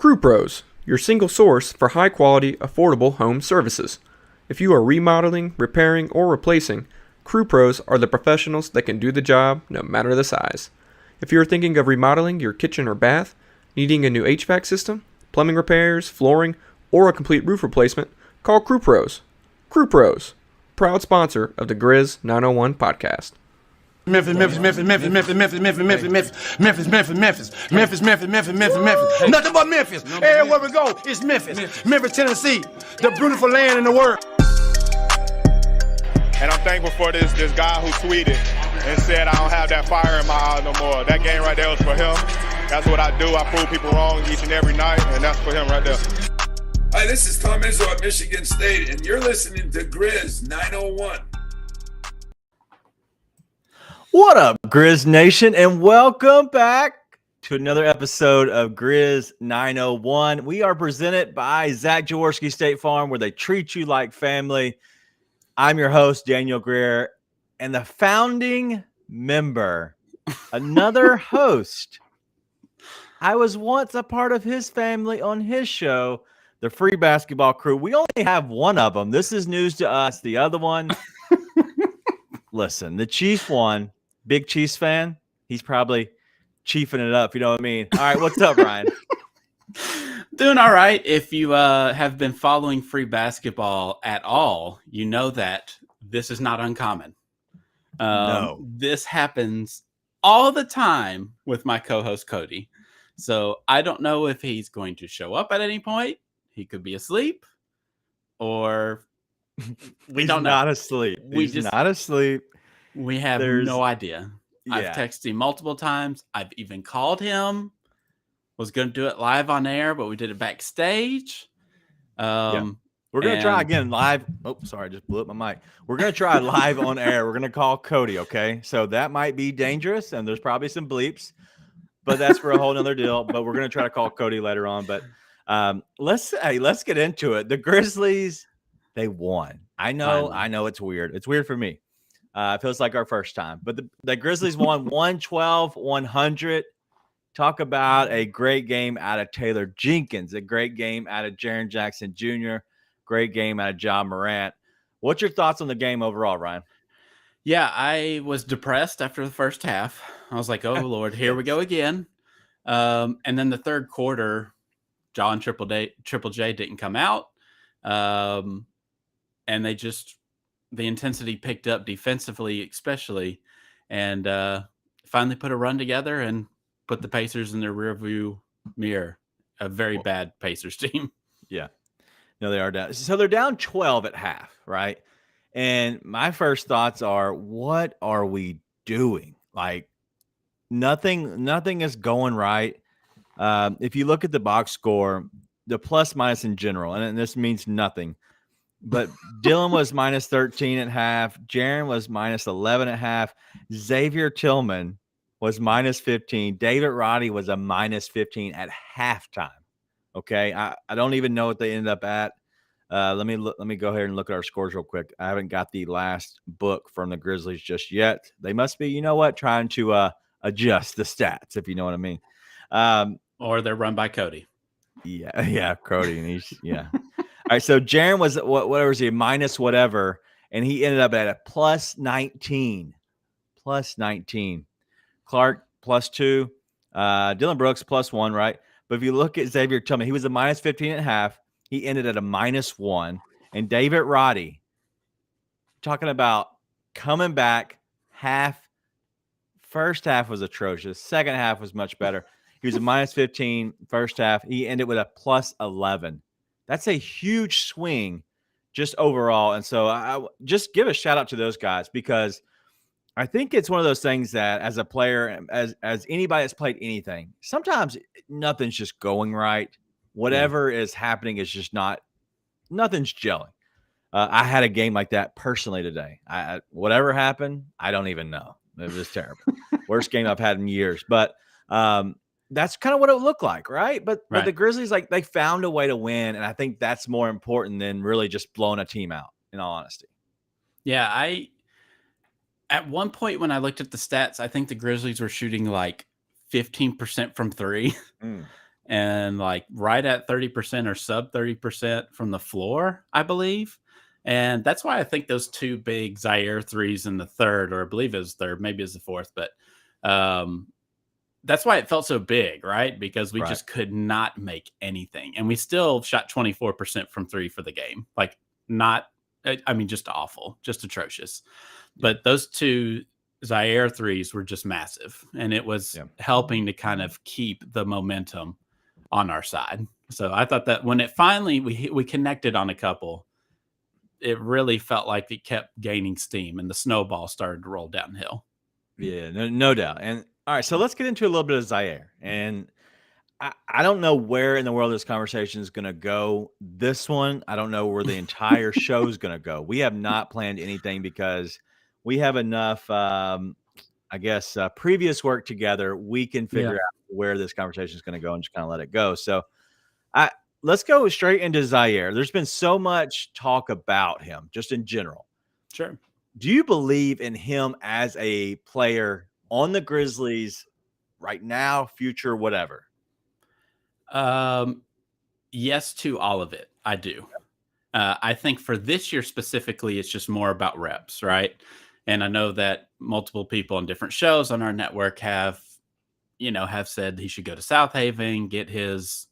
Crew Pros, your single source for high-quality, affordable home services. If you are remodeling, repairing, or replacing, Crew Pros are the professionals that can do the job no matter the size. If you are thinking of remodeling your kitchen or bath, needing a new HVAC system, plumbing repairs, flooring, or a complete roof replacement, call Crew Pros. Crew Pros, proud sponsor of the Grizz 901 podcast. Memphis. Nothing but Memphis. Everywhere we go, it's Memphis. Memphis, Tennessee, the beautiful land in the world. And I'm thankful for this guy who tweeted and said I don't have that fire in my eye no more. That game right there was for him. That's what I do. I prove people wrong each and every night, and that's for him right there. Hi, this is Tom Izzo at Michigan State, and you're listening to Grizz 901. What up, Grizz Nation, and welcome back to another episode of Grizz 901. We are presented by Zach Jaworski State Farm, where they treat you like family. I'm your host, Daniel Greer, and the founding member, another host. I was once a part of his family on his show, the Free Basketball Crew. We only have one of them. This is news to us. The other one, listen, the Chief one. Big Chiefs fan, he's probably chiefing it up. You know what I mean? All right, what's up, Ryan? Doing all right. If you have been following free basketball at all, you know that this is not uncommon. No. This happens all the time with my co-host, Cody. So I don't know if he's going to show up at any point. He could be asleep, or we don't know. Not asleep. He's not asleep. We have no idea. Yeah. I've texted him multiple times. I've even called him. Was going to do it live on air, but we did it backstage. We're going to try again live. Oh, sorry. I just blew up my mic. We're going to try live on air. We're going to call Cody, okay? So that might be dangerous, and there's probably some bleeps, but that's for a whole nother deal. But we're going to try to call Cody later on. But let's get into it. The Grizzlies, they won. I know it's weird. It's weird for me. It feels like our first time. But the Grizzlies won 112-100. Talk about a great game out of Taylor Jenkins, a great game out of Jaren Jackson Jr., great game out of Ja Morant. What's your thoughts on the game overall, Ryan? Yeah, I was depressed after the first half. I was like, oh, Lord, here we go again. And then the third quarter, Ja and Triple J didn't come out. And the intensity picked up defensively, especially, and finally put a run together and put the Pacers in their rearview mirror. A very bad Pacers team. Yeah. No, they are down. So they're down 12 at half, right? And my first thoughts are, what are we doing? Like, nothing is going right. If you look at the box score, the plus minus in general, and this means nothing, but Dylan was minus 13 at half. Jaren was minus 11 at half. Xavier Tillman was minus 15. David Roddy was a minus 15 at halftime. Okay, I don't even know what they ended up at. Let me go ahead and look at our scores real quick. I haven't got the last book from the Grizzlies just yet. They must be, trying to adjust the stats, if you know what I mean. Or they're run by Cody. Yeah, Cody, and he's All right, so Jaren was whatever was he minus whatever, and he ended up at a plus 19. Plus 19. Clark plus 2. Dylan Brooks plus 1, right? But if you look at Xavier Tillman, he was a minus 15 at half. He ended at a minus 1. And David Roddy, talking about coming back, first half was atrocious. Second half was much better. He was a minus 15 first half. He ended with a plus 11. That's a huge swing just overall. And so I just give a shout out to those guys, because I think it's one of those things that as a player, as anybody that's played anything, sometimes nothing's just going right. Whatever is happening is just nothing's gelling. I had a game like that personally today. Whatever happened, I don't even know. It was terrible. Worst game I've had in years. But that's kind of what it looked like, right? But the Grizzlies, like, they found a way to win, and I think that's more important than really just blowing a team out, in all honesty. Yeah, at one point when I looked at the stats, I think the Grizzlies were shooting like 15% from three. and like right at 30% or sub 30% from the floor, I believe. And that's why I think those two big Zaire threes in the third, or I believe it was third, maybe it's the fourth, but um, that's why it felt so big, right? Because we Right. just could not make anything. And we still shot 24% from three for the game. Like, not, I mean, just awful, just atrocious. But those two Zaire threes were just massive. And it was helping to kind of keep the momentum on our side. So I thought that when it finally, we connected on a couple, it really felt like it kept gaining steam and the snowball started to roll downhill. Yeah, no doubt. And all right, so let's get into a little bit of Zaire. And I don't know where in the world this conversation is going to go. This one, I don't know where the entire show is going to go. We have not planned anything because we have enough, I guess, previous work together. We can figure out where this conversation is going to go and just kind of let it go. So let's go straight into Zaire. There's been so much talk about him just in general. Sure. Do you believe in him as a player on the Grizzlies right now, future, whatever? Yes to all of it. I do. I think for this year specifically, it's just more about reps, right? And I know that multiple people on different shows on our network have said he should go to South Haven, get his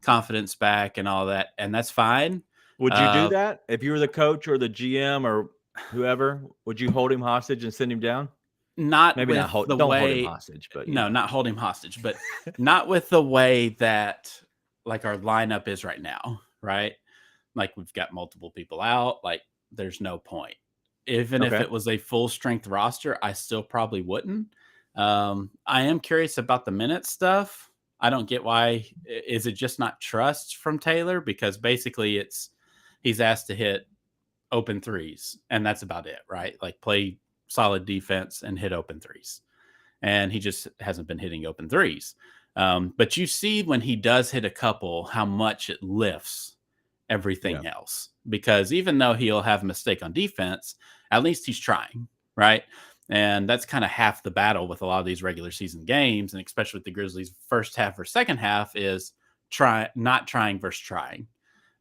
confidence back and all that. And that's fine. Would you do that if you were the coach or the GM or whoever? Would you hold him hostage and send him down? Not maybe with not hold. The don't way, hold him hostage, but no, not hold him hostage, but not with the way that like our lineup is right now, right? Like we've got multiple people out. Like there's no point. Even if it was a full strength roster, I still probably wouldn't. I am curious about the minute stuff. I don't get why. Is it just not trust from Taylor? Because basically he's asked to hit open threes and that's about it, right? Like play solid defense and hit open threes. And he just hasn't been hitting open threes. But you see when he does hit a couple, how much it lifts everything else. Because even though he'll have a mistake on defense, at least he's trying, right? And that's kind of half the battle with a lot of these regular season games, and especially with the Grizzlies first half or second half is not trying versus trying.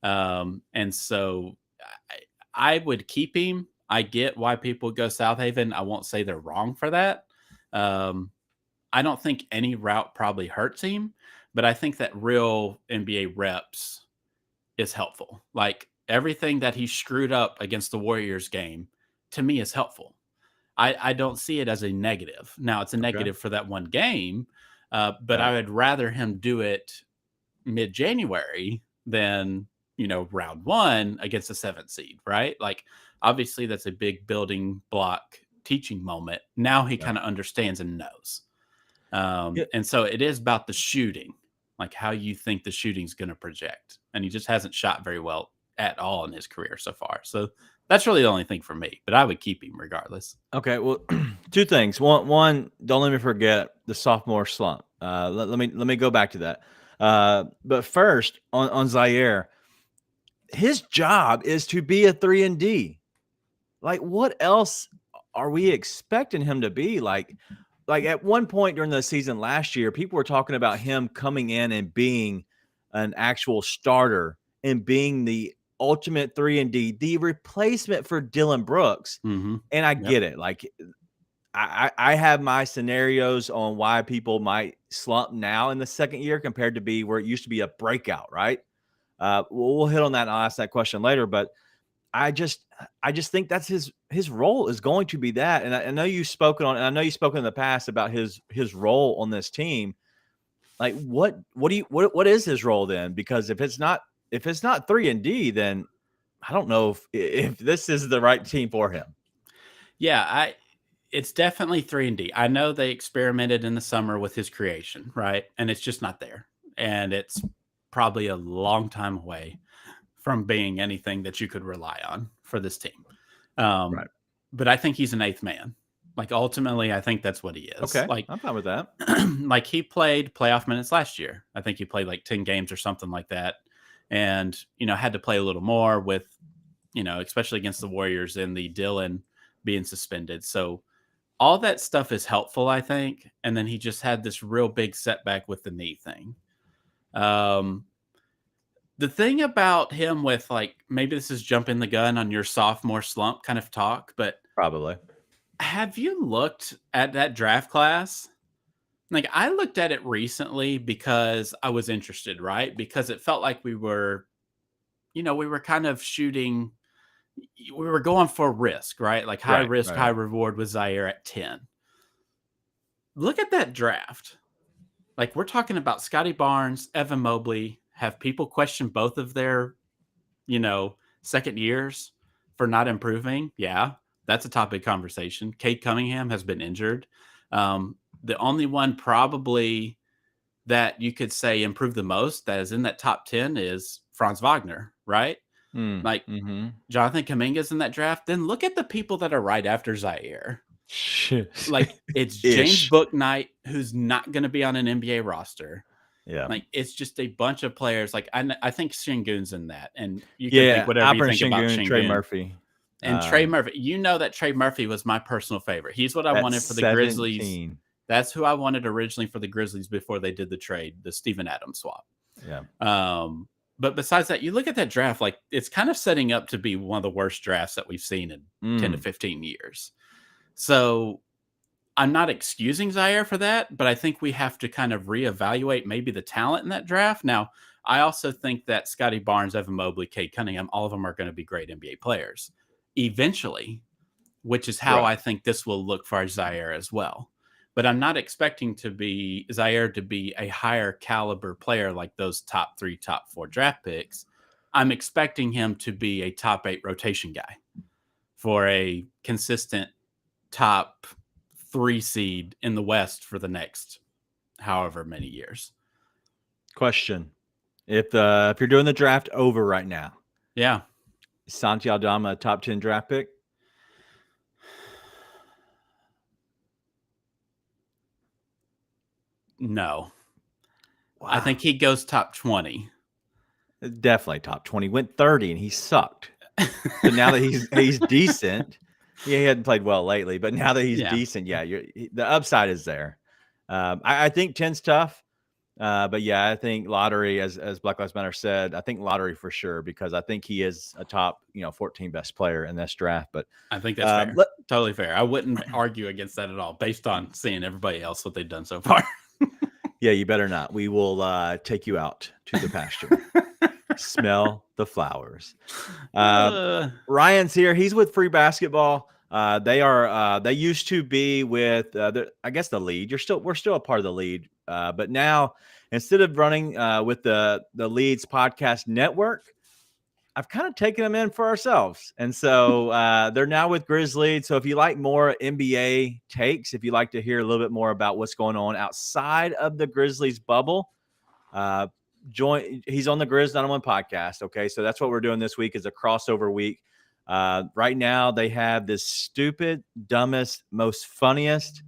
And so I would keep him. I get why people go South Haven. I won't say they're wrong for that. I don't think any route probably hurts him, but I think that real NBA reps is helpful. Like everything that he screwed up against the Warriors game to me is helpful. I don't see it as a negative. Now it's a negative for that one game, but I would rather him do it mid-January than, round one against the 7th seed, right? Like obviously that's a big building block teaching moment. Now he kind of understands and knows. And so it is about the shooting, like how you think the shooting's going to project. And he just hasn't shot very well at all in his career so far. So that's really the only thing for me, but I would keep him regardless. Okay. Well, two things. One, don't let me forget the sophomore slump. Let me go back to that. But first on Zaire, his job is to be a 3-and-D. Like what else are we expecting him to be? Like at one point during the season last year, people were talking about him coming in and being an actual starter and being the ultimate 3-and-D, the replacement for Dillon Brooks. Mm-hmm. And I get it. Like I have my scenarios on why people might slump now in the second year compared to be where it used to be a breakout, right? We'll hit on that and I'll ask that question later, but I just think that's his role is going to be that. And I know you've spoken in the past about his role on this team. Like what is his role then? Because if it's not 3-and-D, then I don't know if this is the right team for him. Yeah, it's definitely 3-and-D. I know they experimented in the summer with his creation, right? And it's just not there. And it's probably a long time away from being anything that you could rely on for this team. Right. But I think he's an 8th man. Like ultimately, I think that's what he is. Okay. Like I'm fine with that. Like he played playoff minutes last year. I think he played like 10 games or something like that. And, had to play a little more with, especially against the Warriors and the Dillon being suspended. So all that stuff is helpful, I think. And then he just had this real big setback with the knee thing. Um, the thing about him with, like, maybe this is jumping the gun on your sophomore slump kind of talk, but Probably. have you looked at that draft class? Like, I looked at it recently because I was interested, right? Because it felt like we were kind of shooting, we were going for risk, right? Like high Right, risk, right, high right. reward with Zaire at 10. Look at that draft. Like, we're talking about Scotty Barnes, Evan Mobley. Have people question both of their, second years for not improving? Yeah, that's a topic of conversation. Cade Cunningham has been injured. The only one probably that you could say improved the most that is in that top 10 is Franz Wagner, right? Like, Mm-hmm. Jonathan Kuminga's in that draft. Then look at the people that are right after Zaire. Shit. Like, it's James Ish. Bouknight, who's not going to be on an NBA roster. Yeah. Like, it's just a bunch of players. Like, I think Şengün's in that. And you can think whatever you think about Şengün, Şengün. Trey Murphy. And Trey Murphy. You know that Trey Murphy was my personal favorite. He's what I At wanted for the 17. Grizzlies. That's who I wanted originally for the Grizzlies before they did the trade, the Steven Adams swap. Yeah. But besides that, you look at that draft, like, it's kind of setting up to be one of the worst drafts that we've seen in 10 to 15 years. So I'm not excusing Zaire for that, but I think we have to kind of reevaluate maybe the talent in that draft. Now, I also think that Scotty Barnes, Evan Mobley, Cade Cunningham, all of them are going to be great NBA players eventually, which is how I think this will look for Zaire as well. But I'm not expecting Zaire to be a higher caliber player like those top 3, top 4 draft picks. I'm expecting him to be a top 8 rotation guy for a consistent top 3 seed in the West for the next however many years. Question: If you're doing the draft over right now, Yeah, is Santi Aldama a top 10 draft pick? no. Wow. I think he goes top 20. Definitely top 20. Went 30 and he sucked. But now that he's decent, he hadn't played well lately. But now that he's decent, the upside is there. I think 10's tough. But yeah, I think lottery, as Black Lives Matter said, I think lottery for sure, because I think he is a top 14 best player in this draft. But I think that's fair. Totally fair. I wouldn't argue against that at all, based on seeing everybody else what they've done so far. Yeah, you better not. We will take you out to the pasture. Smell the flowers. Ryan's here. He's with Free Basketball. They used to be with I guess the Lead. We're still a part of the Lead. But now, instead of running with the Leads Podcast Network, I've kind of taken them in for ourselves. And so they're now with Grizzlies. So if you like more NBA takes, if you like to hear a little bit more about what's going on outside of the Grizzlies bubble, he's on the Grizz 901 podcast. Okay. So that's what we're doing this week, is a crossover week. Right now they have this stupid, dumbest, most funniest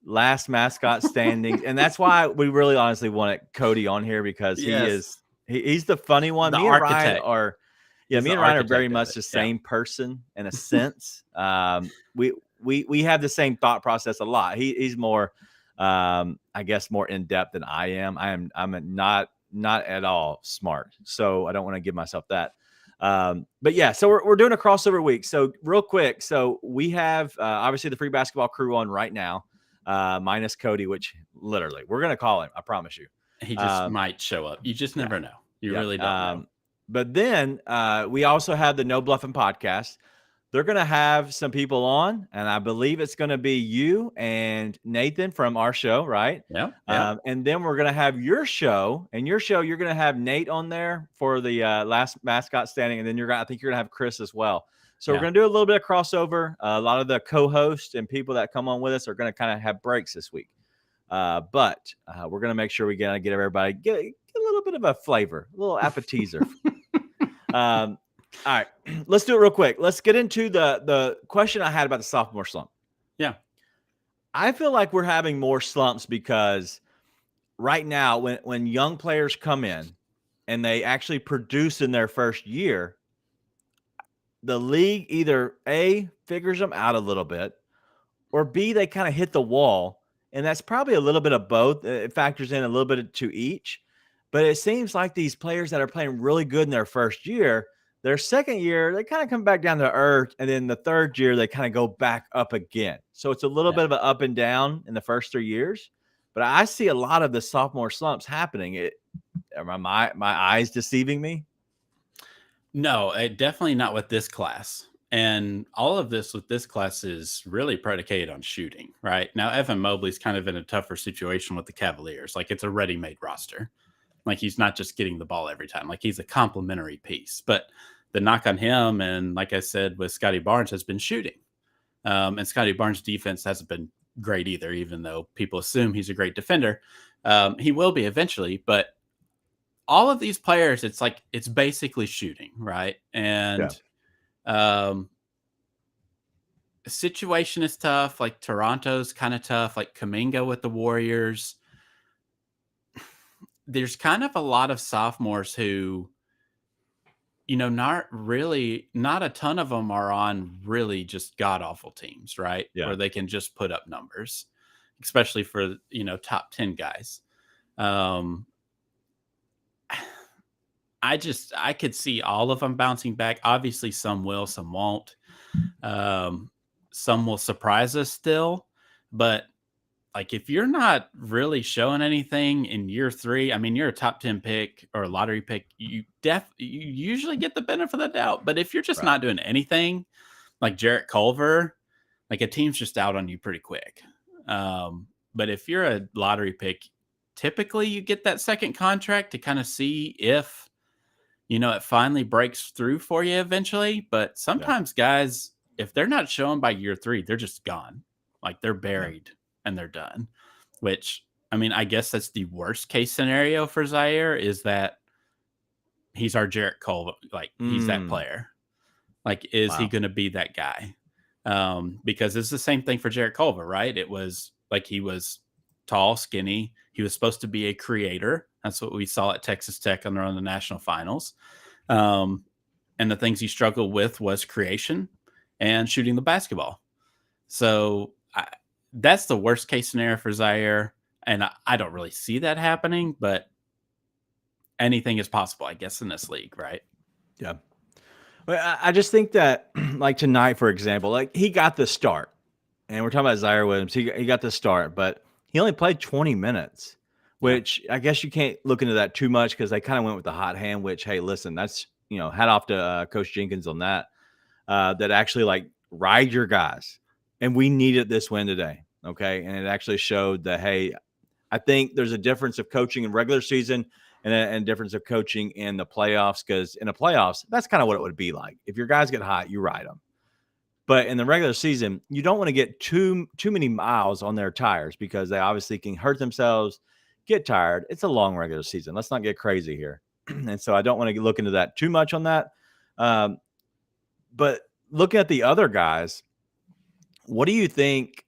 last mascot standing. And that's why we really honestly wanted Cody on here, because he's the funny one. The me and architect. Ryan are me and Ryan are very much the same person in a sense. We have the same thought process a lot. He's more I guess more in depth than I am. I'm not at all smart, so I don't want to give myself that. But yeah, so we're doing a crossover week. So real quick, so we have obviously the Free Basketball crew on right now, minus Cody, which literally we're gonna call him. I promise you. He just might show up. You just never know. You really don't know. But then we also have the No Bluffing podcast. They're going to have some people on, and I believe it's going to be you and Nathan from our show, right? Yeah. And then we're going to have your show, and your show, you're going to have Nate on there for the last mascot standing, and then I think you're going to have Chris as well. So we're going to do a little bit of crossover. A lot of the co-hosts and people that come on with us are going to kind of have breaks this week. But we're going to make sure we get everybody get a little bit of a flavor, a little appetizer. All right, let's do it real quick. Let's get into the question I had about the sophomore slump. Yeah. I feel like we're having more slumps because right now, when young players come in and they actually produce in their first year, the league either A, figures them out a little bit, or B, they kind of hit the wall. And that's probably a little bit of both. It factors in a little bit to each. But it seems like these players that are playing really good in their first year, their second year, they kind of come back down to earth. And then the third year, they kind of go back up again. So it's a little bit of an up and down in the first 3 years. But I see a lot of the sophomore slumps happening. Are my eyes deceiving me? No, definitely not with this class. And all of this with this class is really predicated on shooting, right? Now, Evan Mobley's kind of in a tougher situation with the Cavaliers. Like, it's a ready-made roster. Like, he's not just getting the ball every time. Like, he's a complementary piece. But the knock on him, and like I said with Scotty Barnes, has been shooting. And Scotty Barnes' defense hasn't been great either, even though people assume he's a great defender. He will be eventually, but all of these players, it's basically shooting, right? And situation is tough. Like, Toronto's kind of tough. Like, Kuminga with the Warriors. There's kind of a lot of sophomores who, not a ton of them are on really just god awful teams, right? Yeah. Where they can just put up numbers, especially for, top 10 guys. I could see all of them bouncing back. Obviously, some will, some won't. Some will surprise us still. But, like, if you're not really showing anything in year 3, I mean, you're a top 10 pick or a lottery pick, you usually get the benefit of the doubt. But if you're just not doing anything, like Jarrett Culver, like, a team's just out on you pretty quick. But if you're a lottery pick, typically you get that second contract to kind of see if, it finally breaks through for you eventually. But sometimes guys, if they're not showing by year 3, they're just gone. Like, they're buried and they're done, which, I mean, I guess that's the worst case scenario for Zaire, is that he's our Jarrett Culver. Like, he's that player. Like, is he going to be that guy? Because it's the same thing for Jarrett Culver, right? It was like, he was tall, skinny. He was supposed to be a creator. That's what we saw at Texas Tech on the national finals. And the things he struggled with was creation and shooting the basketball. So that's the worst case scenario for Zaire. And I don't really see that happening, but anything is possible, I guess, in this league, right? Yeah. But I just think that, like, tonight, for example, like, he got the start. And we're talking about Zaire Williams. He got the start, but he only played 20 minutes, which I guess you can't look into that too much, because they kind of went with the hot hand, which, hey, listen, that's, hat off to Coach Jenkins on that, that actually, like, ride your guys. And we needed this win today. Okay. And it actually showed that, hey, I think there's a difference of coaching in regular season and a difference of coaching in the playoffs, because in the playoffs, that's kind of what it would be like. If your guys get hot, you ride them. But in the regular season, you don't want to get too many miles on their tires, because they obviously can hurt themselves, get tired. It's a long regular season. Let's not get crazy here. And so I don't want to look into that too much on that. But looking at the other guys, what do you think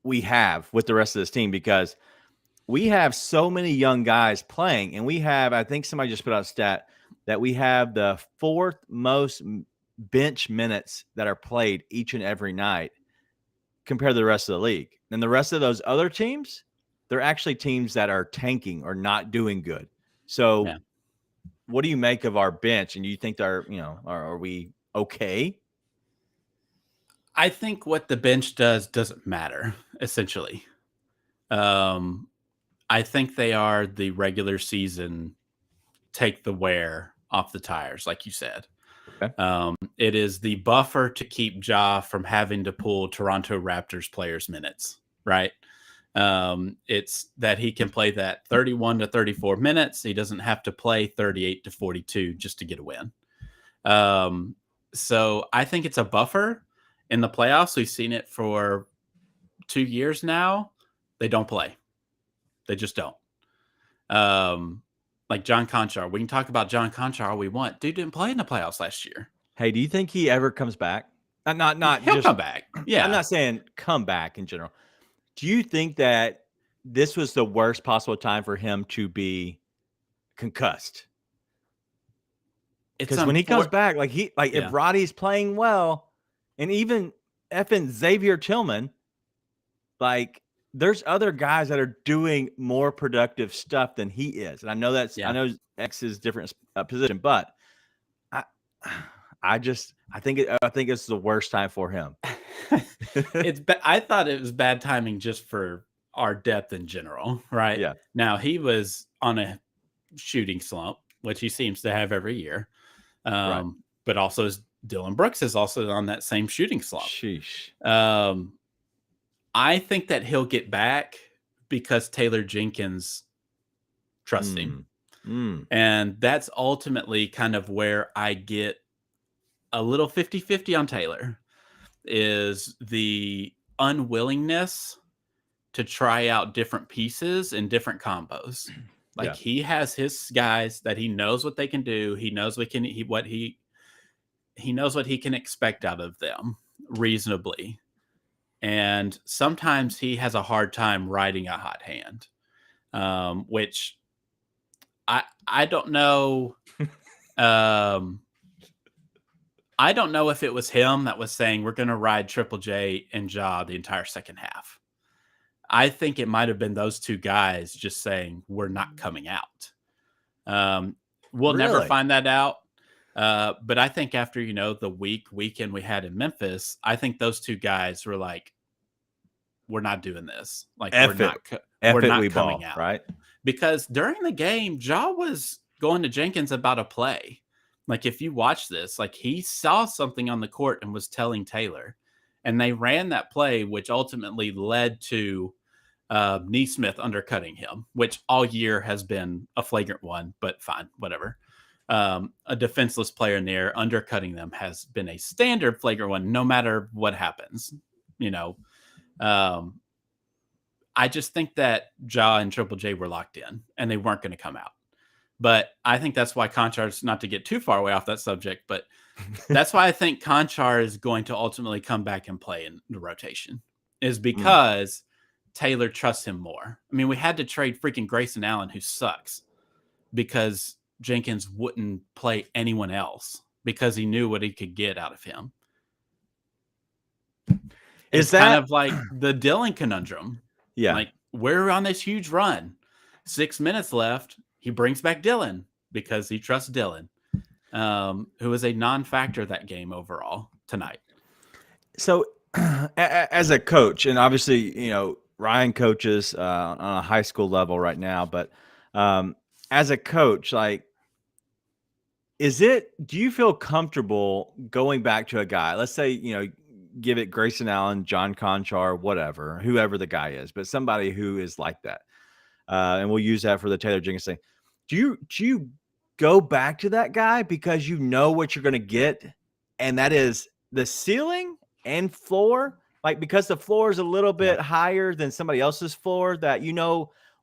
we have with the rest of this team? Because we have so many young guys playing, and we have, I think somebody just put out a stat that we have the 4th most bench minutes that are played each and every night compared to the rest of the league. And the rest of those other teams, they're actually teams that are tanking or not doing good. So what do you make of our bench? And you think are we okay? I think what the bench does doesn't matter, essentially. I think they are the regular season take the wear off the tires, like you said. Okay. It is the buffer to keep Ja from having to pull Toronto Raptors players' minutes, right? It's that he can play that 31 to 34 minutes. He doesn't have to play 38 to 42 just to get a win. So I think it's a buffer. In the playoffs, we've seen it for 2 years now. They don't play. They just don't. Like John Conchar. We can talk about John Conchar all we want. Dude didn't play in the playoffs last year. Hey, do you think he ever comes back? Not He'll just come back. Yeah. I'm not saying come back in general. Do you think that this was the worst possible time for him to be concussed? Because when he comes back, if Roddy's playing well, and even effing Xavier Tillman, like, there's other guys that are doing more productive stuff than he is. And I know I know X is different position, but I think it's the worst time for him. I thought it was bad timing just for our depth in general, right? Yeah. Now he was on a shooting slump, which he seems to have every year. Right. But also Dylan Brooks is also on that same shooting slump. Sheesh. I think that he'll get back because Taylor Jenkins trusts him. And that's ultimately kind of where I get a little 50-50 on Taylor, is the unwillingness to try out different pieces and different combos. Like he has his guys that he knows what they can do. He knows he knows what he can expect out of them reasonably. And sometimes he has a hard time riding a hot hand, which I don't know. I don't know if it was him that was saying we're going to ride Triple J and Ja the entire second half. I think it might have been those two guys just saying we're not coming out. We'll never find that out. But I think after, the weekend we had in Memphis, I think those two guys were like, we're not doing this. Like we're not coming out. Right. Because during the game, Ja was going to Jenkins about a play. Like if you watch this, like he saw something on the court and was telling Taylor, and they ran that play, which ultimately led to Neesmith undercutting him, which all year has been a flagrant one, but fine, whatever. A defenseless player in there undercutting them has been a standard flagrant one, no matter what happens. I just think that Ja and Triple J were locked in and they weren't going to come out. But I think that's why Konchar's, not to get too far away off that subject, but that's why I think Konchar is going to ultimately come back and play in the rotation, is because Taylor trusts him more. I mean, we had to trade freaking Grayson Allen, who sucks, because Jenkins wouldn't play anyone else because he knew what he could get out of him. It's kind of like the Dylan conundrum. Yeah. Like we're on this huge run. 6 minutes left. He brings back Dylan because he trusts Dylan, who is a non-factor that game overall tonight. So as a coach, and obviously, Ryan coaches on a high school level right now, but as a coach, like, do you feel comfortable going back to a guy? Let's say, give it Grayson Allen, John Konchar, whatever, whoever the guy is, but somebody who is like that. And we'll use that for the Taylor Jenkins thing. Do you go back to that guy because you know what you're going to get, and that is the ceiling and floor? Like, because the floor is a little bit higher than somebody else's floor, that,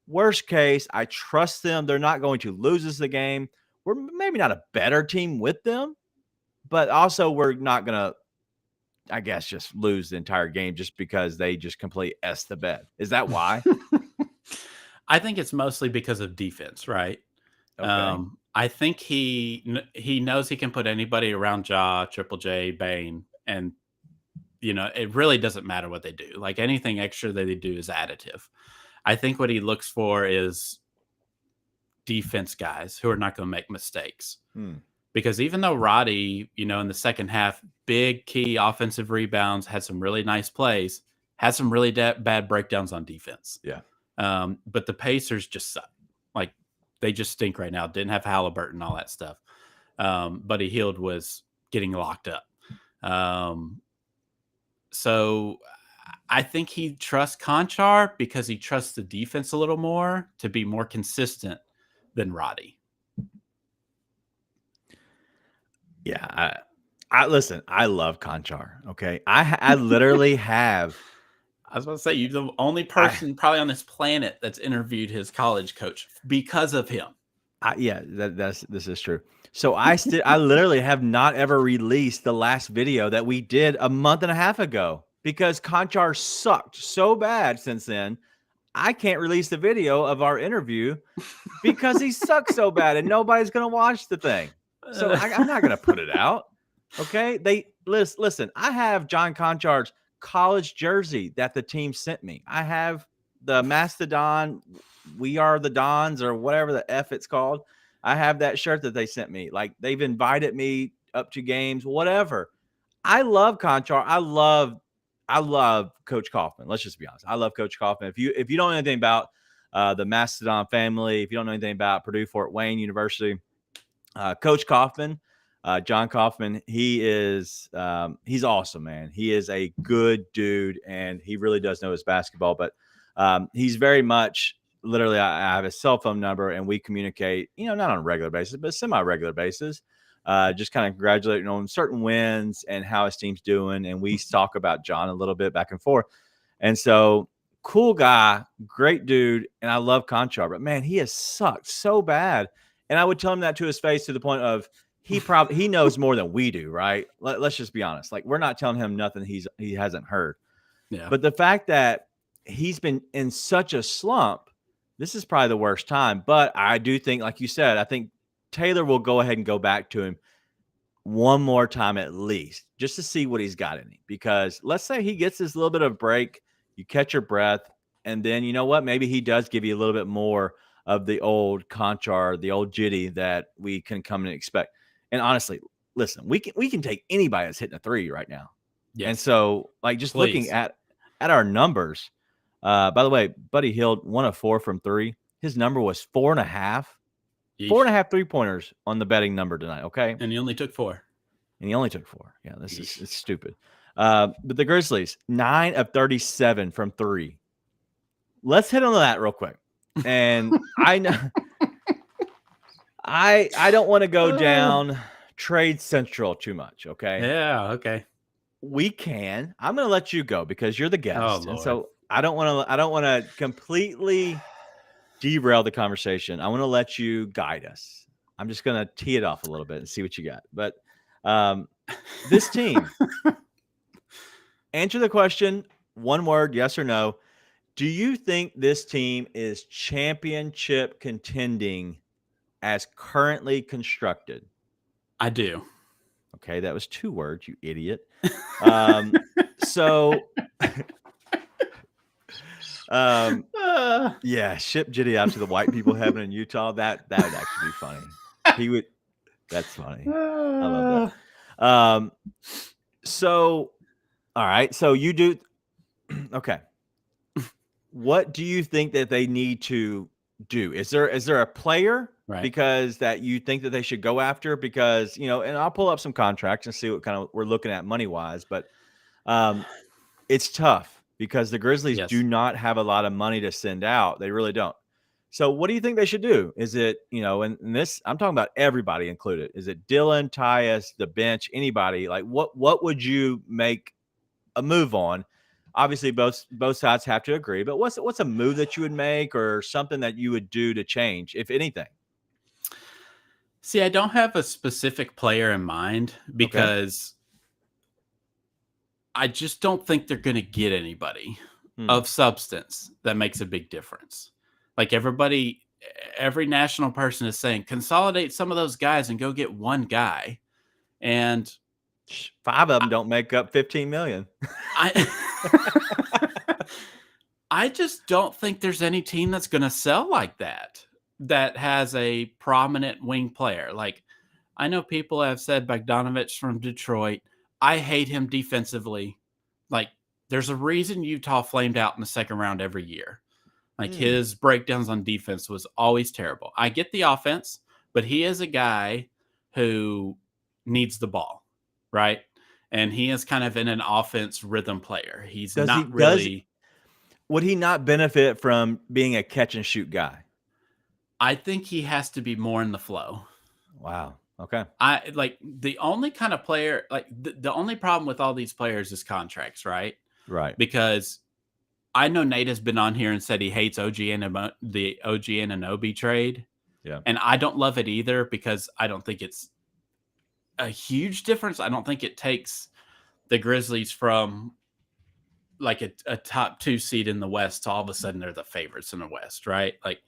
worst case, I trust them. They're not going to lose us the game. We're maybe not a better team with them, but also we're not going to, I guess, just lose the entire game just because they just completely S the bed. Is that why? I think it's mostly because of defense, right? Okay. I think he knows he can put anybody around Ja, Triple J, Bane, and it really doesn't matter what they do. Like anything extra that they do is additive. I think what he looks for is defense guys who are not going to make mistakes. Because even though Roddy, in the second half, big key offensive rebounds, had some really nice plays, had some really bad breakdowns on defense. Yeah. But the Pacers just suck. Like they just stink right now. Didn't have Halliburton, all that stuff. Buddy Hield was getting locked up. So I think he trusts Konchar because he trusts the defense a little more to be more consistent than Roddy. Yeah. I listen, I love Konchar. Okay. I literally have. I was about to say, you're the only person probably on this planet that's interviewed his college coach because of him. This is true. So I literally have not ever released the last video that we did a month and a half ago because Konchar sucked so bad since then. I can't release the video of our interview because he sucks so bad and nobody's going to watch the thing. So I'm not going to put it out. Okay. Listen, I have John Konchar's college jersey that the team sent me. I have the Mastodon, we are the Dons or whatever the F it's called. I have that shirt that they sent me. Like they've invited me up to games, whatever. I love Conchar. I love Coach Kaufman. Let's just be honest. I love Coach Kaufman. If you don't know anything about the Mastodon family, if you don't know anything about Purdue Fort Wayne University, Coach Kaufman, John Kaufman, he's awesome, man. He is a good dude, and he really does know his basketball. But he's very much literally. I have a cell phone number, and we communicate. Not on a regular basis, but semi-regular basis. Just kind of congratulating on certain wins and how his team's doing, and we talk about John a little bit back and forth. And so, cool guy, great dude, and I love Conchar, but man, he has sucked so bad. And I would tell him that to his face, to the point of he knows more than we do, right? Let's just be honest. Like, we're not telling him nothing he hasn't heard. Yeah. But the fact that he's been in such a slump, this is probably the worst time. But I do think, like you said, I think Taylor will go ahead and go back to him one more time at least, just to see what he's got in him. Because let's say he gets this little bit of break, you catch your breath, and then you know what? Maybe he does give you a little bit more of the old Conchar, the old Jitty that we can come and expect. And honestly, listen, we can take anybody that's hitting a three right now. Yes. And so, like, just looking at our numbers, by the way, Buddy Hield 1 of 4 from 3. His number was 4.5. Yeesh. 4.5 3-pointers on the betting number tonight. Okay. And he only took 4. Yeah, it's stupid. But the Grizzlies, 9 of 37 from 3. Let's hit on that real quick. And I know I don't want to go down Trade Central too much. Okay. Yeah. Okay. I'm going to let you go because you're the guest. Oh, and so I don't want to completely derail the conversation. I want to let you guide us. I'm just going to tee it off a little bit and see what you got. But this team, answer the question, one word, yes or no. Do you think this team is championship contending as currently constructed? I do. Okay, that was 2 words, you idiot. So yeah, ship Jitty out to the white people heaven in Utah. That would actually be funny. That's funny. I love that. So all right, so you do okay. What do you think that they need to do? Is there a player because that you think that they should go after? Because, and I'll pull up some contracts and see what kind of we're looking at money wise, but it's tough because the Grizzlies do not have a lot of money to send out. They really don't. So what do you think they should do? Is it, and this, I'm talking about everybody included. Is it Dylan, Tyus, the bench, anybody? Like what would you make a move on? Obviously, both sides have to agree, but what's a move that you would make or something that you would do to change, if anything? See, I don't have a specific player in mind because I just don't think they're going to get anybody of substance that makes a big difference. Like every national person is saying, consolidate some of those guys and go get one guy. And 5 of them don't make up 15 million. I just don't think there's any team that's going to sell like that has a prominent wing player. Like, I know people have said Bogdanovich from Detroit. I hate him defensively. Like, there's a reason Utah flamed out in the second round every year. Like, his breakdowns on defense was always terrible. I get the offense, but he is a guy who needs the ball, right? And he is kind of in an offense rhythm player. He's would he not benefit from being a catch and shoot guy? I think he has to be more in the flow. Wow. Okay. I like the only kind of player, like the only problem with all these players is contracts, right? Right. Because I know Nate has been on here and said he hates the OG Anunoby trade. Yeah. And I don't love it either because I don't think it's a huge difference. I don't think it takes the Grizzlies from like a top 2 seed in the West to all of a sudden they're the favorites in the West, right? Like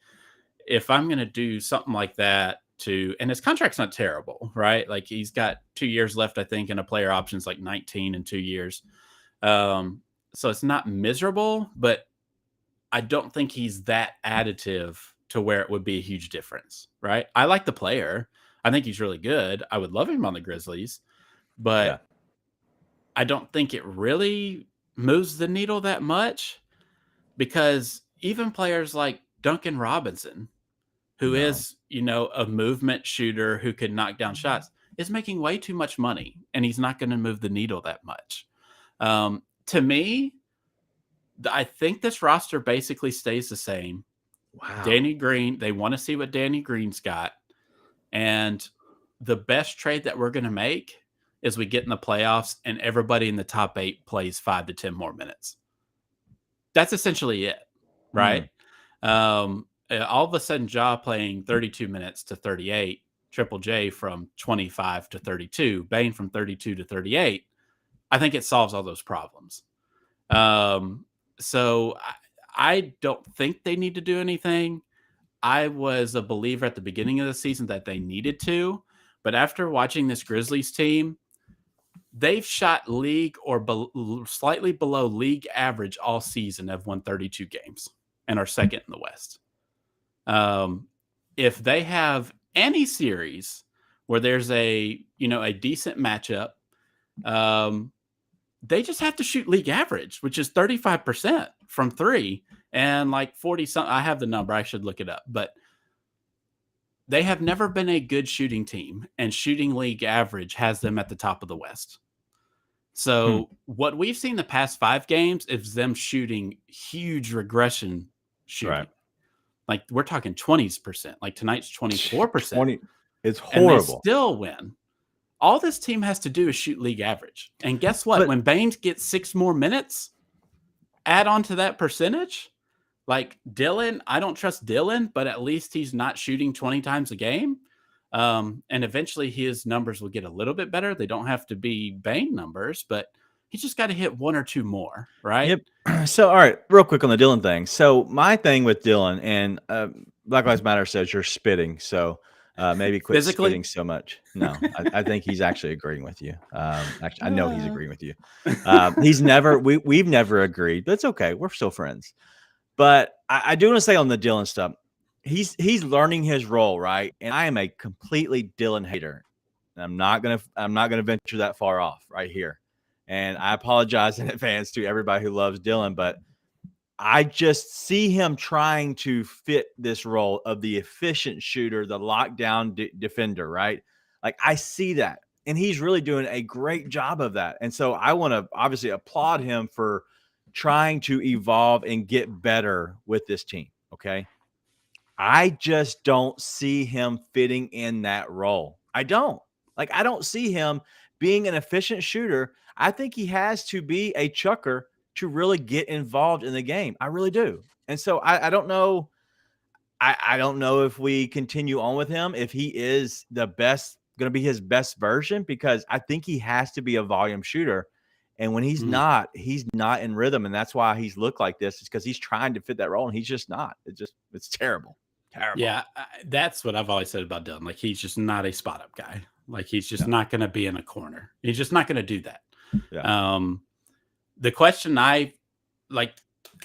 if I'm going to do something like that and his contract's not terrible, right? Like he's got 2 years left, I think, and a player option's like 19 in 2 years. So it's not miserable, but I don't think he's that additive to where it would be a huge difference, right? I like the player. I think he's really good. I would love him on the Grizzlies, but Yeah. I don't think it really moves the needle that much because even players like Duncan Robinson, who is, a movement shooter who can knock down shots, is making way too much money, and he's not going to move the needle that much. To me, I think this roster basically stays the same. Wow. Danny Green, they want to see what Danny Green's got. And the best trade that we're going to make is we get in the playoffs and everybody in the top 8 plays 5 to 10 more minutes. That's essentially it, right? All of a sudden, Ja playing 32 minutes to 38, Triple J from 25 to 32, Bane from 32 to 38. I think it solves all those problems. So I don't think they need to do anything. I was a believer at the beginning of the season that they needed to, but after watching this Grizzlies team, they've shot league or slightly below league average all season, have won 32 games and are second in the West. If they have any series where there's a decent matchup, they just have to shoot league average, which is 35% from 3 and like 40 something. I have the number. I should look it up, but they have never been a good shooting team, and shooting league average has them at the top of the West. So what we've seen the past 5 games is them shooting huge regression shooting. Right. Like we're talking 20%, like tonight's 24%. It's horrible. And they still win. All this team has to do is shoot league average. And guess what? When Baines gets 6 more minutes, add on to that percentage. Like Dylan, I don't trust Dylan, but at least he's not shooting 20 times a game. And eventually his numbers will get a little bit better. They don't have to be Bane numbers, but he's just got to hit 1 or 2 more, right? Yep. So, all right, real quick on the Dylan thing. So my thing with Dylan, and Black Lives Matter says you're spitting. So maybe quit spitting so much. No, I think he's actually agreeing with you. Actually, I know he's agreeing with you. We've never agreed, but it's okay. We're still friends. But I do want to say on the Dylan stuff, he's learning his role, right? And I am a completely Dylan hater. And I'm not gonna venture that far off right here. And I apologize in advance to everybody who loves Dylan, but I just see him trying to fit this role of the efficient shooter, the lockdown defender, right? Like I see that, and he's really doing a great job of that. And so I want to obviously applaud him for trying to evolve and get better with this team. Okay. I just don't see him fitting in that role. I don't see him being an efficient shooter. I think he has to be a chucker to really get involved in the game. I really do. And so I don't know. I don't know if we continue on with him, if he is the best, going to be his best version, because I think he has to be a volume shooter. And when he's not in rhythm. And that's why he's looked like this, is because he's trying to fit that role and he's just not. It's terrible. Terrible. Yeah. That's what I've always said about Dylan. Like he's just not a spot up guy. Like he's just not going to be in a corner. He's just not going to do that. Yeah. The question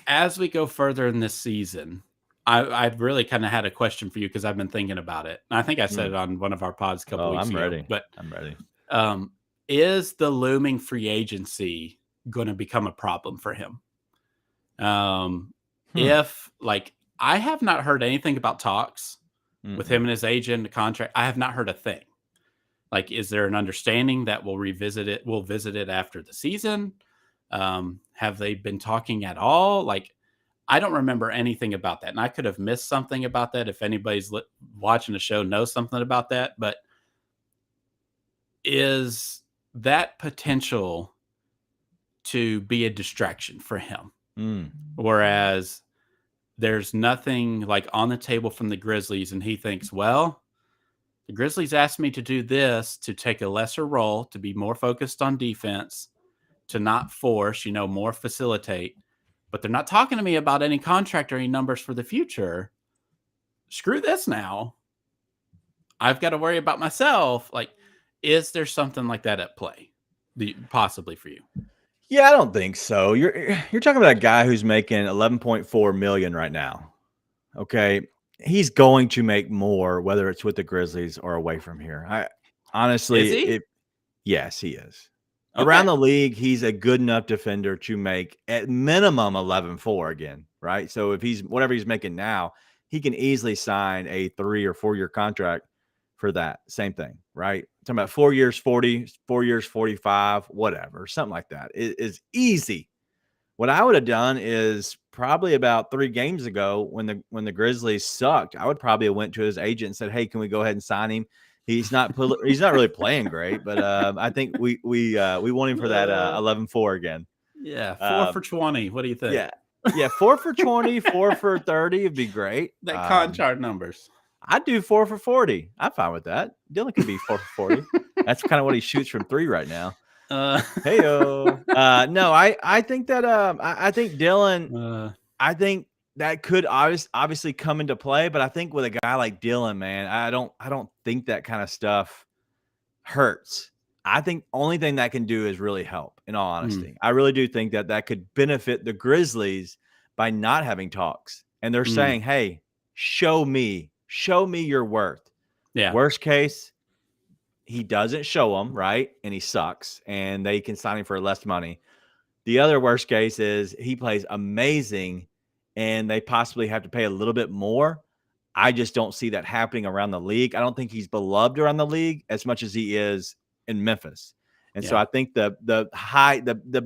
as we go further in this season, I've really kind of had a question for you because I've been thinking about it. And I think I said it on one of our pods a couple weeks ago. Ready. But I'm ready. Is the looming free agency going to become a problem for him? If I have not heard anything about talks with him and his agent, the contract. I have not heard a thing. Like, is there an understanding that we'll visit it after the season? Have they been talking at all? Like, I don't remember anything about that. And I could have missed something about that if anybody's watching the show knows something about that. But is that potential to be a distraction for him? Whereas there's nothing like on the table from the Grizzlies, and he thinks, well, the Grizzlies asked me to do this, to take a lesser role, to be more focused on defense, to not force, more facilitate. But they're not talking to me about any contract or any numbers for the future. Screw this now. I've got to worry about myself. Like, is there something like that at play? Possibly for you? Yeah, I don't think so. You're talking about a guy who's making 11.4 million right now. Okay. He's going to make more, whether it's with the Grizzlies or away from here. I Is honestly, he? yes, he is. Around Okay. the league, he's a good enough defender to make at minimum 11.4 again, right? So if he's whatever he's making now, he can easily sign a 3 or 4 year contract for that. Same thing, right? Talking about 4 years, 40, 4 years, 45, whatever, something like that. It is easy. What I would have done is probably about 3 games ago when the Grizzlies sucked, I would probably have went to his agent and said, "Hey, can we go ahead and sign him?" He's not really playing great, but I think we want him for that 11.4 again. Yeah, 4 for Um, 20. What do you think? yeah. Yeah, 4 for 20, 4 for 30 would be great. That contract numbers. I'd do 4 for 40. I'm fine with that. Dylan could be 4 for 40. That's kind of what he shoots from 3 right now. Heyo. No, I think that I think Dylan I think that could obviously come into play, but I think with a guy like Dylan, man, I don't think that kind of stuff hurts. I think only thing that can do is really help, in all honesty. I really do think that that could benefit the Grizzlies by not having talks. And they're saying, "Hey, show me your worth." Yeah. Worst case, he doesn't show them, right? And he sucks, and they can sign him for less money. The other worst case is he plays amazing, and they possibly have to pay a little bit more. I just don't see that happening around the league. I don't think he's beloved around the league as much as he is in Memphis. And so I think the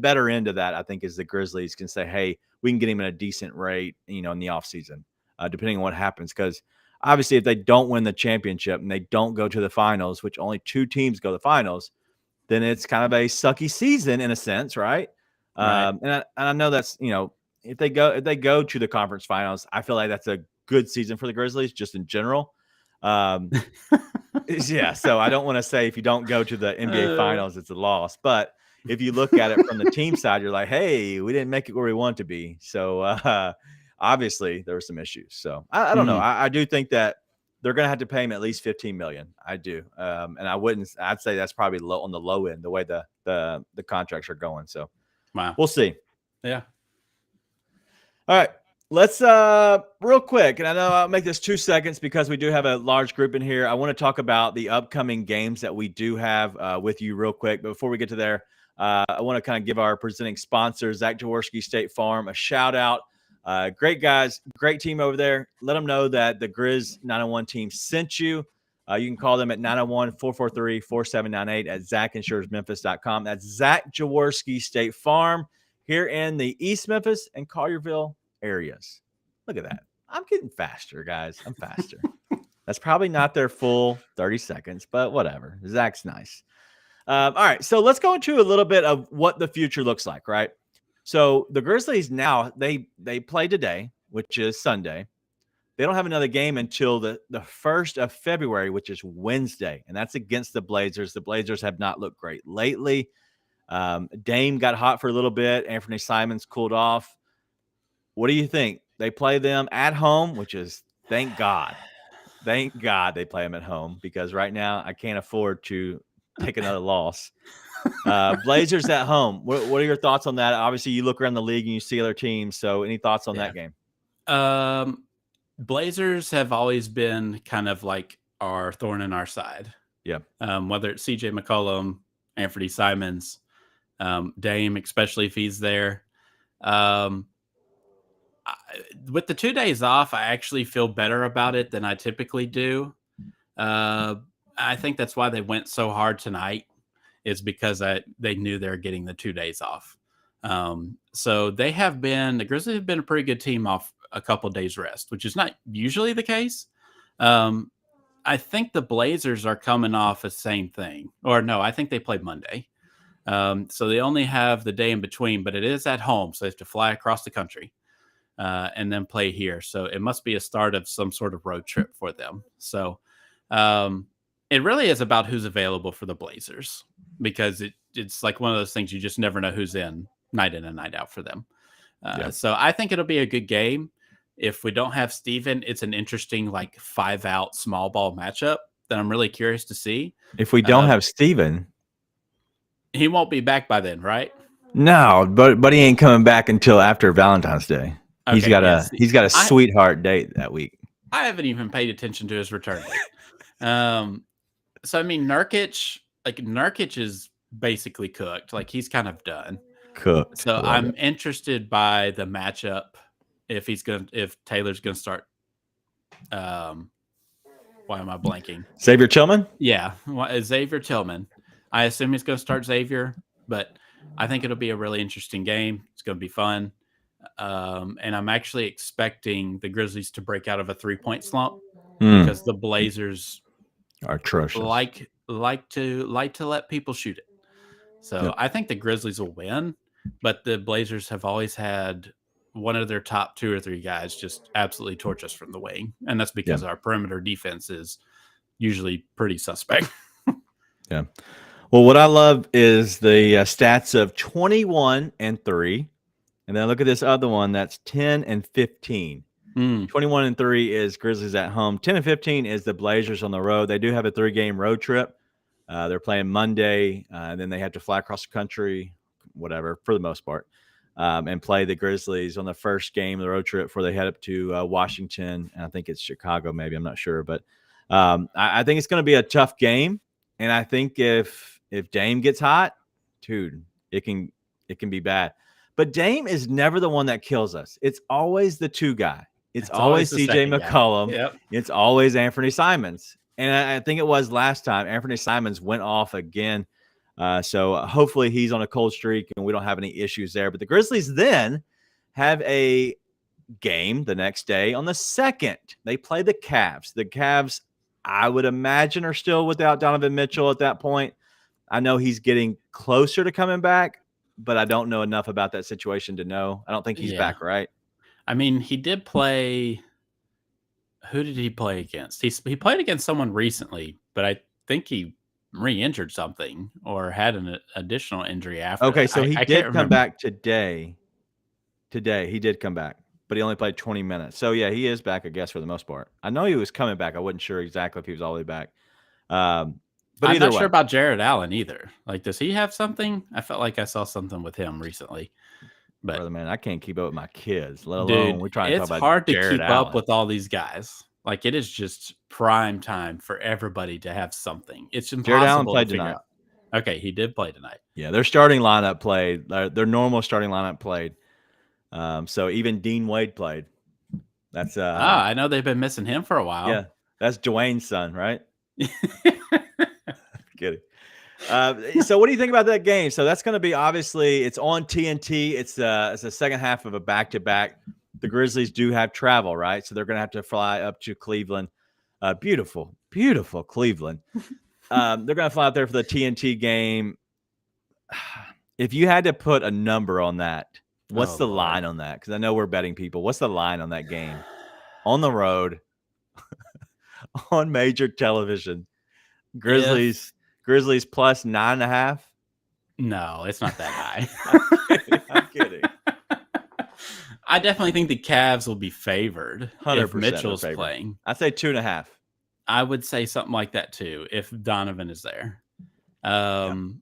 better end of that, I think, is the Grizzlies can say, "Hey, we can get him at a decent rate, in the offseason, depending on what happens." Because obviously, if they don't win the championship and they don't go to the finals, which only 2 teams go to the finals, then it's kind of a sucky season in a sense, right? Right. And I know that's if they go to the conference finals, I feel like that's a good season for the Grizzlies just in general. Yeah, so I don't want to say if you don't go to the NBA finals, it's a loss. But if you look at it from the team side, you're like, hey, we didn't make it where we want to be. So obviously there were some issues. So I don't know. I do think that they're going to have to pay him at least 15 million. I do. And I'd say that's probably low on the low end, the way the contracts are going. So Wow. we'll see. Yeah. All right. Let's real quick, and I know I'll make this 2 seconds because we do have a large group in here. I want to talk about the upcoming games that we do have with you real quick. But before we get to there, I want to kind of give our presenting sponsor, Zach Jaworski State Farm, a shout out. Great guys, great team over there. Let them know that the Grizz 901 team sent you. You can call them at 901-443-4798 at ZachInsuresMemphis.com. That's Zach Jaworski State Farm here in the East Memphis and Collierville areas. Look at that. I'm getting faster, guys. I'm faster. That's probably not their full 30 seconds, but whatever. Zach's nice. All right. So let's go into a little bit of what the future looks like, right? So the Grizzlies now, they play today, which is Sunday. They don't have another game until the 1st of February, which is Wednesday, and that's against the Blazers. The Blazers have not looked great lately. Dame got hot for a little bit. Anthony Simons cooled off. What do you think? They play them at home, which is thank God they play them at home, because right now I can't afford to take another loss. Blazers at home. What are your thoughts on that? Obviously, you look around the league and you see other teams. So any thoughts on that game? Blazers have always been kind of like our thorn in our side. Yeah. Whether it's CJ McCollum, Anthony Simons, Dame, especially if he's there. With the 2 days off, I actually feel better about it than I typically do. I think that's why they went so hard tonight, is because they knew they were getting the 2 days off. So the Grizzlies have been a pretty good team off a couple of days rest, which is not usually the case. I think the Blazers are coming off the same thing. Or no, I think they play Monday. So they only have the day in between, but it is at home. So they have to fly across the country and then play here. So it must be a start of some sort of road trip for them. So it really is about who's available for the Blazers, because it's like one of those things you just never know who's in and night out for them. So I think it'll be a good game. If we don't have Steven, it's an interesting 5-out small ball matchup that I'm really curious to see. If we don't have Steven, he won't be back by then, right? No, but he ain't coming back until after Valentine's Day. He's Okay, got yes. a sweetheart date that week. I haven't even paid attention to his return date. So I mean, Nurkic is basically cooked. Like he's kind of done. Cooked. So Love I'm it. interested by the matchup if Taylor's gonna start. Why am I blanking? Xavier Tillman? Yeah, Xavier Tillman. I assume he's gonna start Xavier, but I think it'll be a really interesting game. It's gonna be fun. And I'm actually expecting the Grizzlies to break out of a 3-point slump because the Blazers are atrocious. Like to let people shoot it. So I think the Grizzlies will win, but the Blazers have always had one of their top 2 or 3 guys just absolutely torch us from the wing, and that's because our perimeter defense is usually pretty suspect. Yeah. Well, what I love is the stats of 21-3, and then look at this other one that's 10-15. 21-3 is Grizzlies at home. 10-15 is the Blazers on the road. They do have a 3-game road trip. They're playing Monday, and then they have to fly across the country, whatever, for the most part, and play the Grizzlies on the first game of the road trip before they head up to Washington. And I think it's Chicago, maybe. I'm not sure. But I think it's going to be a tough game. And I think if Dame gets hot, dude, it can be bad. But Dame is never the one that kills us. It's always the 2 guy. It's always CJ McCollum. Yep. It's always Anthony Simons. And I think it was last time Anthony Simons went off again. So hopefully he's on a cold streak and we don't have any issues there. But the Grizzlies then have a game the next day on the 2nd. They play the Cavs. The Cavs, I would imagine, are still without Donovan Mitchell at that point. I know he's getting closer to coming back, but I don't know enough about that situation to know. I don't think he's back, right? I mean, he did play. Who did he play against? He played against someone recently, but I think he re-injured something or had an additional injury after. Okay, that. so he I did can't come remember. back today. Today he did come back, but he only played 20 minutes. So yeah, he is back, I guess, for the most part. I know he was coming back. I wasn't sure exactly if he was all the way back. But I'm either not way, sure about Jared Allen either. Like, does he have something? I felt like I saw something with him recently. But brother, man, I can't keep up with my kids, let alone dude, we're trying to talk it's about hard to Jared keep Allen. up with all these guys. Like, it is just prime time for everybody to have something. It's impossible Jared Allen played to figure tonight. out. Okay, he did play tonight. Yeah, their starting lineup played. Their normal starting lineup played. So even Dean Wade played. That's I know they've been missing him for a while. Yeah, that's Dwayne's son, right? Kidding. So what do you think about that game? So that's going to be, obviously, it's on TNT. It's the second half of a back-to-back. The Grizzlies do have travel, right? So they're going to have to fly up to Cleveland. Beautiful, beautiful Cleveland. They're going to fly out there for the TNT game. If you had to put a number on that, what's the line on that? Because I know we're betting people. What's the line on that game? On the road, on major television. Grizzlies plus 9.5. No, it's not that high. I'm kidding. I definitely think the Cavs will be favored 100% if Mitchell's favored. playing. I'd say 2.5. I would say something like that too if Donovan is there. I'm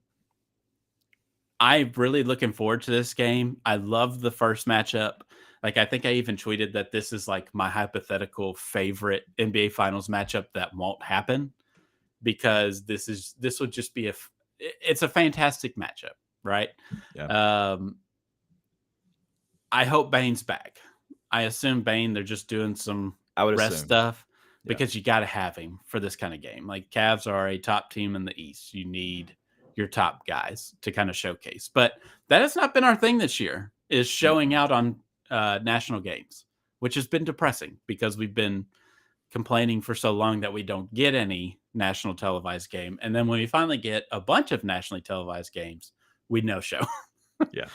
really looking forward to this game. I love the first matchup. Like, I think I even tweeted that this is like my hypothetical favorite NBA Finals matchup that won't happen, because this would just be it's a fantastic matchup, right? Yeah. I hope Bane's back. I assume Bane, they're just doing some rest stuff because you got to have him for this kind of game. Like, Cavs are a top team in the East. You need your top guys to kind of showcase. But that has not been our thing this year, is showing out on national games, which has been depressing because we've been complaining for so long that we don't get any national televised game. And then when we finally get a bunch of nationally televised games, we no show. Yeah.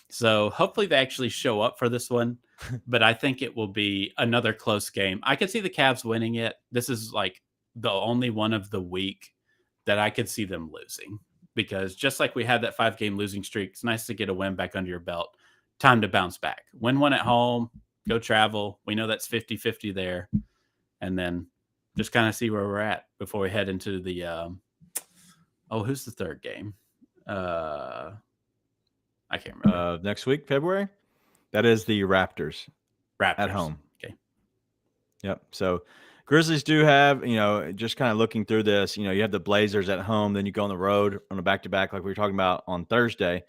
So hopefully they actually show up for this one, but I think it will be another close game. I could see the Cavs winning it. This is like the only one of the week that I could see them losing, because just like we had that 5-game losing streak, it's nice to get a win back under your belt. Time to bounce back. Win one at home, go travel. We know that's 50-50 there. And then just kind of see where we're at before we head into the who's the third game? I I can't remember. Next week, February. That is the Raptors at Raptors. home. Okay. Yep. So Grizzlies do have, just kind of looking through this, you have the Blazers at home, then you go on the road on a back-to-back like we were talking about on Thursday.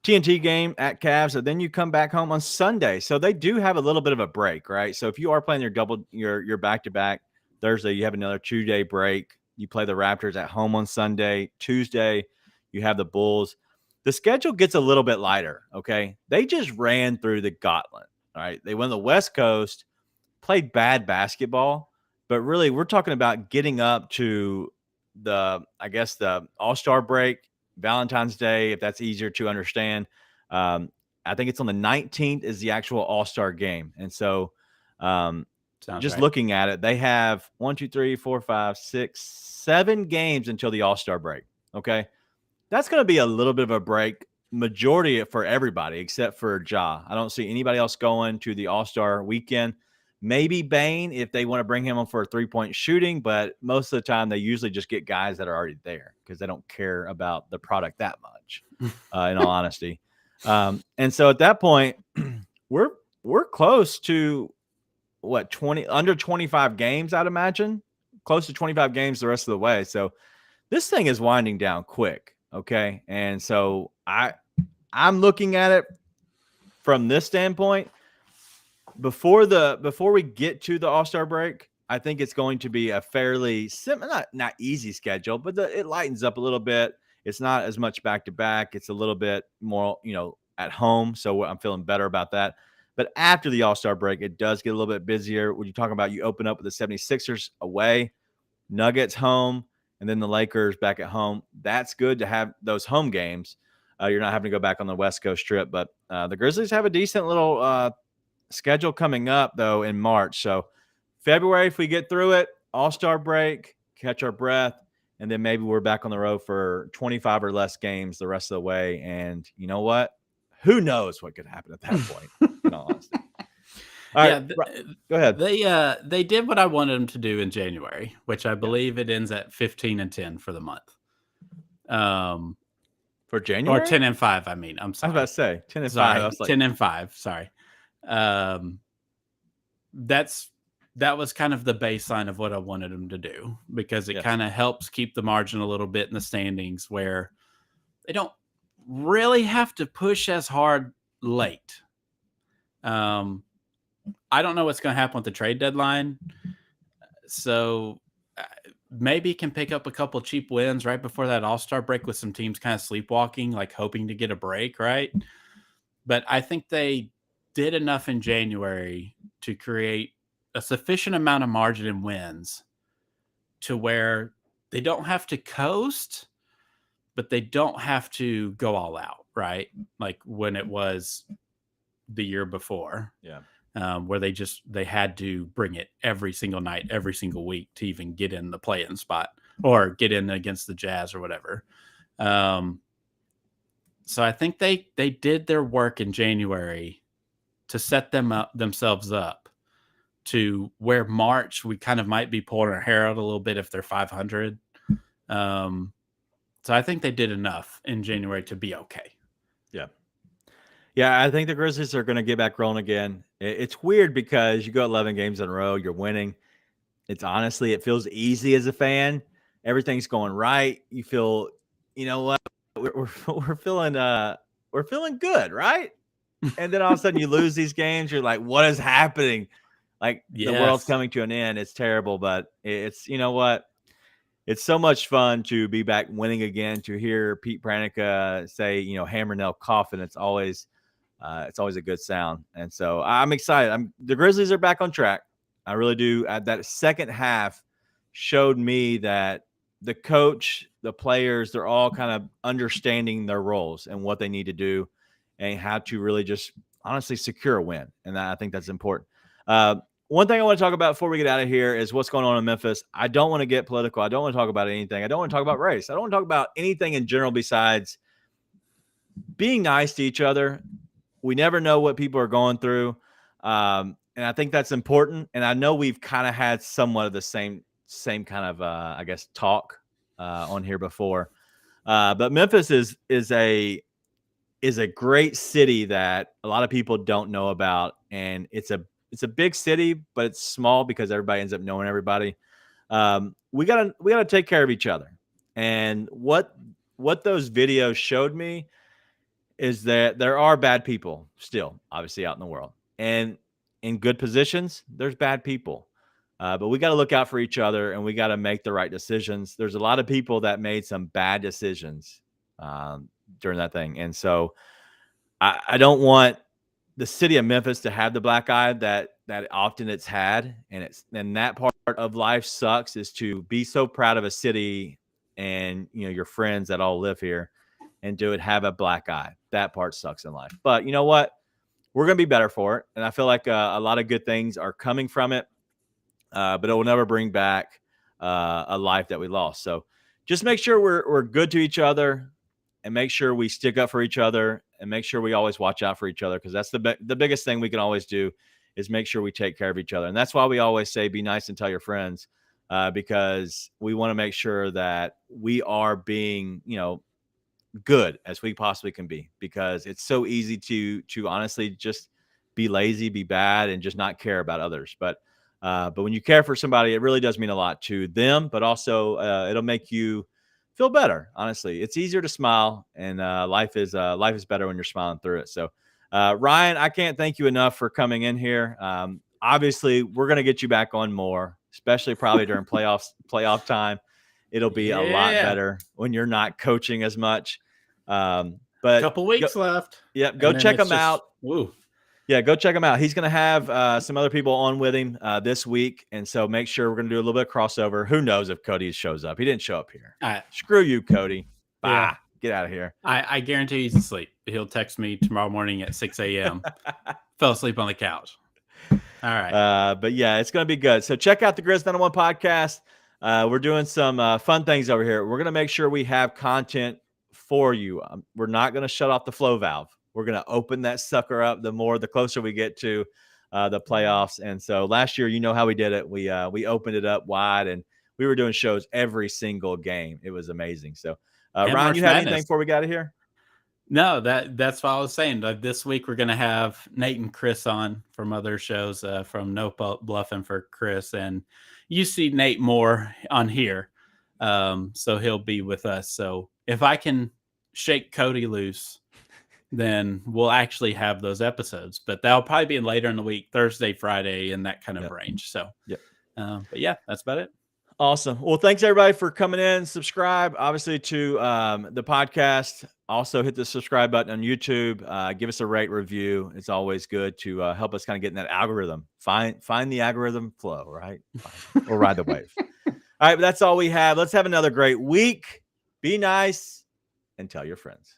TNT game at Cavs, and then you come back home on Sunday. So they do have a little bit of a break, right? So if you are playing your back-to-back Thursday, you have another 2-day break. You play the Raptors at home on Sunday. Tuesday, you have the Bulls. The schedule gets a little bit lighter, okay? They just ran through the gauntlet, all right? They went to the West Coast, played bad basketball, but really we're talking about getting up to the All-Star break, Valentine's Day, if that's easier to understand. I think it's on the 19th is the actual All-Star game. And so looking at it, they have 7 games until the All-Star break, okay? That's going to be a little bit of a break, majority for everybody except for Ja. I don't see anybody else going to the All-Star weekend. Maybe Bane if they want to bring him on for a 3-point shooting, but most of the time they usually just get guys that are already there because they don't care about the product that much, in all honesty. And so at that point, we're close to under 25 games, I'd imagine, close to 25 games the rest of the way. So this thing is winding down quick. Okay. And so I'm looking at it from this standpoint. Before we get to the All-Star break, I think it's going to be a fairly not easy schedule, but it lightens up a little bit. It's not as much back-to-back. It's a little bit more, at home. So I'm feeling better about that. But after the All-Star break, it does get a little bit busier. When you talk about you open up with the 76ers away, Nuggets home, and then the Lakers back at home. That's good to have those home games. You're not having to go back on the West Coast trip. But the Grizzlies have a decent little schedule coming up, though, in March. So February, if we get through it, All-Star break, catch our breath, and then maybe we're back on the road for 25 or less games the rest of the way. And you know what? Who knows what could happen at that point, in all honesty. All right, go ahead. They did what I wanted them to do in January, which I believe it ends at 15-10 for the month. For January? Or 10-5, I mean. I'm sorry. I was about to say 10-5. Sorry, I was like, 10-5, sorry. That was kind of the baseline of what I wanted them to do because it kind of helps keep the margin a little bit in the standings where they don't really have to push as hard late. I don't know what's going to happen with the trade deadline. So maybe can pick up a couple cheap wins right before that All-Star break with some teams kind of sleepwalking, like hoping to get a break, right? But I think they did enough in January to create a sufficient amount of margin in wins to where they don't have to coast, but they don't have to go all out, right? Like when it was the year before. Yeah. Where they had to bring it every single night, every single week to even get in the play-in spot or get in against the Jazz or whatever. So I think they did their work in January to set themselves up to where March we kind of might be pulling our hair out a little bit if they're 500. So I think they did enough in January to be okay. Yeah. Yeah, I think the Grizzlies are going to get back rolling again. It's weird because you go 11 games in a row, you're winning. It feels easy as a fan. Everything's going right. You feel, you know what? We're feeling good, right? And then all of a sudden you lose these games. You're like, what is happening? Like the world's coming to an end. It's terrible, but it's, you know what? It's so much fun to be back winning again, to hear Pete Pranica say, hammer nail coffin. It's always a good sound. And so I'm excited. The Grizzlies are back on track. I really do. That second half showed me that the coach, the players, they're all kind of understanding their roles and what they need to do and how to really just honestly secure a win. And I think that's important. One thing I want to talk about before we get out of here is what's going on in Memphis. I don't want to get political. I don't want to talk about anything. I don't want to talk about race. I don't want to talk about anything in general besides being nice to each other. We never know what people are going through. And I think that's important. And I know we've kind of had somewhat of the same kind of, talk on here before. But Memphis is a is a great city that a lot of people don't know about, and it's a big city, but it's small because everybody ends up knowing everybody. We gotta take care of each other, and what those videos showed me is that there are bad people still, obviously, out in the world, and in good positions, there's bad people. But we got to look out for each other, and we got to make the right decisions. There's a lot of people that made some bad decisions during that thing, and so I don't want the city of Memphis to have the black eye that often it's had, and that part of life sucks, is to be so proud of a city and your friends that all live here, and have a black eye. That part sucks in life. But you know what? We're gonna be better for it, and I feel like a lot of good things are coming from it. But it will never bring back a life that we lost. So just make sure we're good to each other, and make sure we stick up for each other, and make sure we always watch out for each other, because that's the biggest thing we can always do, is make sure we take care of each other. And that's why we always say, be nice and tell your friends, because we want to make sure that we are being, good as we possibly can be, because it's so easy to honestly just be lazy, be bad, and just not care about others. But when you care for somebody, it really does mean a lot to them, but also it'll make you feel better. Honestly, it's easier to smile, and life is better when you're smiling through it. So, Ryan, I can't thank you enough for coming in here. Obviously, we're going to get you back on more, especially probably during playoff time. It'll be a lot better when you're not coaching as much. But a couple weeks left. Yep, go check him out. Woo. Yeah, go check him out. He's going to have some other people on with him this week. And so make sure we're going to do a little bit of crossover. Who knows if Cody shows up? He didn't show up here. Screw you, Cody. Bye. Yeah. Get out of here. I guarantee he's asleep. He'll text me tomorrow morning at 6 a.m. Fell asleep on the couch. All right. But yeah, it's going to be good. So check out the Grizz 901 podcast. We're doing some fun things over here. We're going to make sure we have content for you. We're not going to shut off the flow valve. We're going to open that sucker up the closer we get to the playoffs. And so last year, how we did it. We opened it up wide, and we were doing shows every single game. It was amazing. So Ryan, you have anything before we got here? No, that's what I was saying. This week we're going to have Nate and Chris on from other shows, from No Bluffing for Chris, and you see Nate more on here. So he'll be with us. So if I can shake Cody loose, then we'll actually have those episodes, but that'll probably be later in the week, Thursday, Friday, in that kind of range. So, but yeah, that's about it. Awesome. Well, thanks everybody for coming in. Subscribe, obviously, to the podcast. Also, hit the subscribe button on YouTube. Give us a rate, review. It's always good to help us kind of get in that algorithm. Find the algorithm flow, right? Or ride the wave. All right, but that's all we have. Let's have another great week. Be nice and tell your friends.